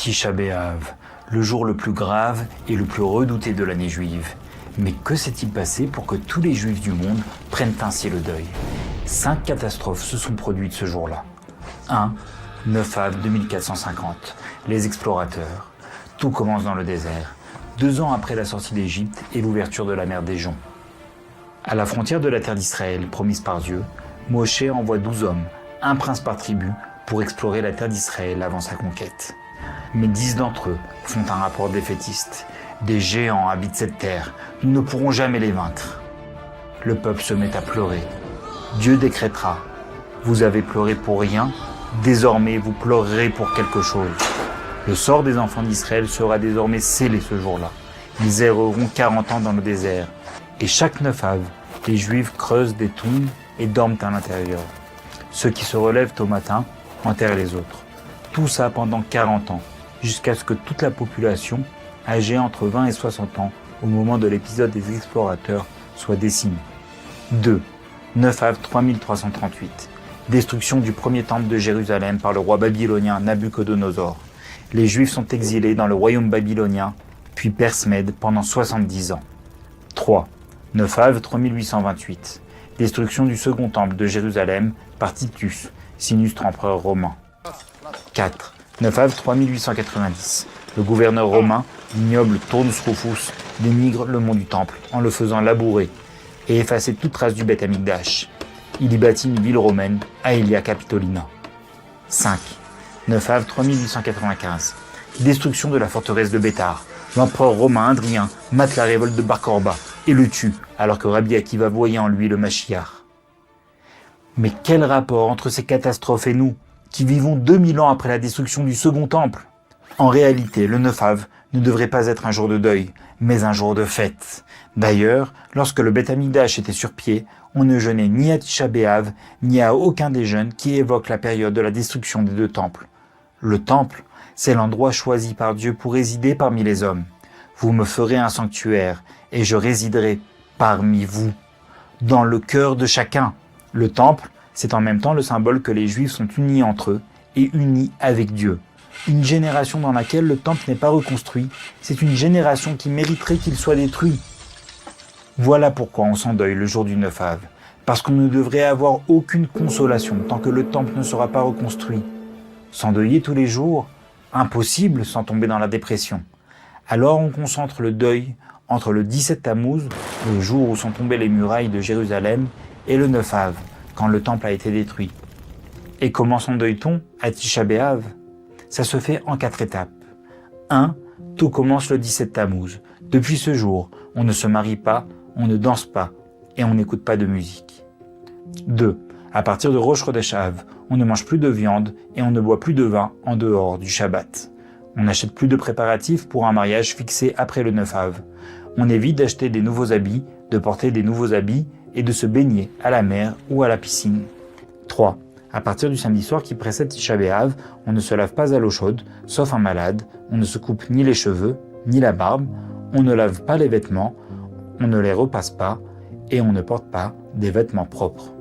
Tisha B'Av, le jour le plus grave et le plus redouté de l'année juive. Mais que s'est-il passé pour que tous les juifs du monde prennent ainsi le deuil? 5 catastrophes se sont produites ce jour-là. 1. 9 Av 2450, les explorateurs. Tout commence dans le désert, 2 ans après la sortie d'Égypte et l'ouverture de la mer d'Éjon. À la frontière de la terre d'Israël, promise par Dieu, Moshe envoie 12 hommes, un prince par tribu, pour explorer la terre d'Israël avant sa conquête. Mais 10 d'entre eux font un rapport défaitiste. Des géants habitent cette terre, nous ne pourrons jamais les vaincre. Le peuple se met à pleurer. Dieu décrétera, vous avez pleuré pour rien, désormais vous pleurerez pour quelque chose. Le sort des enfants d'Israël sera désormais scellé ce jour-là. Ils erreront 40 ans dans le désert. Et chaque 9 Av, les Juifs creusent des tombes et dorment à l'intérieur. Ceux qui se relèvent au matin enterrent les autres. Tout ça pendant 40 ans, jusqu'à ce que toute la population, âgée entre 20 et 60 ans, au moment de l'épisode des explorateurs, soit décimée. 2. 9 Av 3338. Destruction du premier temple de Jérusalem par le roi babylonien Nabuchodonosor. Les Juifs sont exilés dans le royaume babylonien, puis Perse-Mède pendant 70 ans. 3. 9 Av 3828. Destruction du second temple de Jérusalem par Titus, sinistre empereur romain. 4. 9 Av 3890. Le gouverneur romain, l'ignoble Turnus Rufus, dénigre le mont du temple en le faisant labourer et effacer toute trace du Beth Amikdash. Il y bâtit une ville romaine, Aelia Capitolina. 5. 9 Av 3895. Destruction de la forteresse de Béthar. L'empereur romain Hadrien mate la révolte de Bar Korba et le tue, alors que Rabbi Akiva voyait en lui le Mashiach. Mais quel rapport entre ces catastrophes et nous, qui vivons 2000 ans après la destruction du second temple? En réalité, le 9 Av ne devrait pas être un jour de deuil, mais un jour de fête. D'ailleurs, lorsque le Beth Amikdash était sur pied, on ne jeûnait ni à Tisha B'Av, ni à aucun des jeûnes qui évoquent la période de la destruction des 2 temples. Le temple, c'est l'endroit choisi par Dieu pour résider parmi les hommes. Vous me ferez un sanctuaire, et je résiderai parmi vous, dans le cœur de chacun. Le temple, c'est en même temps le symbole que les Juifs sont unis entre eux et unis avec Dieu. Une génération dans laquelle le temple n'est pas reconstruit, c'est une génération qui mériterait qu'il soit détruit. Voilà pourquoi on s'endeuille le jour du 9 Av, parce qu'on ne devrait avoir aucune consolation tant que le temple ne sera pas reconstruit. S'endeuiller tous les jours, impossible sans tomber dans la dépression. Alors on concentre le deuil entre le 17 Tammuz, le jour où sont tombées les murailles de Jérusalem, et le 9 Av, quand le temple a été détruit. Et comment s'endeuille-t-on à Tisha B'Av? Ça se fait en 4 étapes. 1. Tout commence le 17 Tammuz. Depuis ce jour, on ne se marie pas, on ne danse pas et on n'écoute pas de musique. 2. À partir de Rosh Chodesh Av, on ne mange plus de viande et on ne boit plus de vin en dehors du Shabbat. On n'achète plus de préparatifs pour un mariage fixé après le 9 Av. On évite d'acheter des nouveaux habits, de porter des nouveaux habits et de se baigner à la mer ou à la piscine. 3. À partir du samedi soir qui précède Tisha B'Av, on ne se lave pas à l'eau chaude, sauf un malade, on ne se coupe ni les cheveux, ni la barbe, on ne lave pas les vêtements, on ne les repasse pas et on ne porte pas des vêtements propres.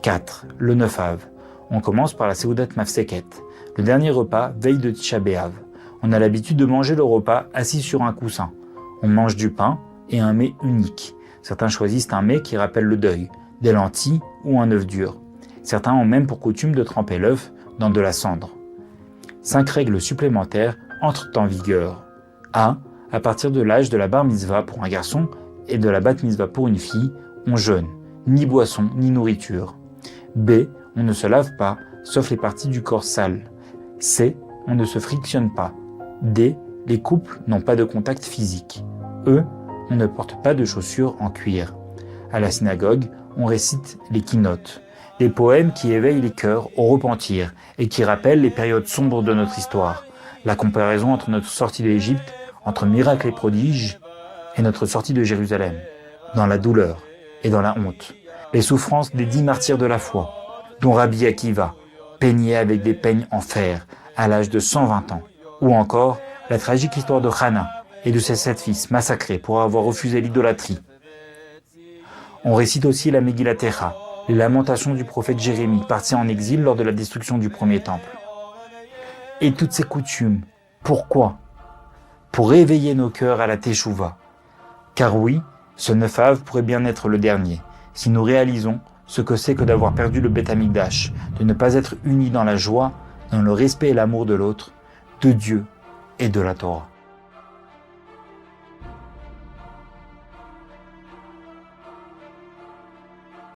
4. Le 9 Av. On commence par la Seudat Mafseket, le dernier repas veille de Tisha B'Av. On a l'habitude de manger le repas assis sur un coussin. On mange du pain et un mets unique. Certains choisissent un mets qui rappelle le deuil, des lentilles ou un œuf dur. Certains ont même pour coutume de tremper l'œuf dans de la cendre. 5 règles supplémentaires entrent en vigueur. A. À partir de l'âge de la bar mitzvah pour un garçon et de la bat mitzvah pour une fille, on jeûne, ni boisson ni nourriture. B. On ne se lave pas, sauf les parties du corps sales. C. On ne se frictionne pas. D. Les couples n'ont pas de contact physique. E. On ne porte pas de chaussures en cuir. À la synagogue, on récite les keynotes, des poèmes qui éveillent les cœurs au repentir et qui rappellent les périodes sombres de notre histoire. La comparaison entre notre sortie d'Égypte, entre miracles et prodiges, et notre sortie de Jérusalem, dans la douleur et dans la honte. Les souffrances des 10 martyrs de la foi, dont Rabbi Akiva, peigné avec des peignes en fer à l'âge de 120 ans. Ou encore la tragique histoire de Hana et de ses 7 fils massacrés pour avoir refusé l'idolâtrie. On récite aussi la Megillat Echa, les lamentations du prophète Jérémie, parti en exil lors de la destruction du premier temple. Et toutes ces coutumes, Pourquoi? Pour réveiller nos cœurs à la Teshuvah. Car oui, ce 9 Av pourrait bien être le dernier, si nous réalisons ce que c'est que d'avoir perdu le Beth Amikdash, de ne pas être unis dans la joie, dans le respect et l'amour de l'autre, de Dieu et de la Torah.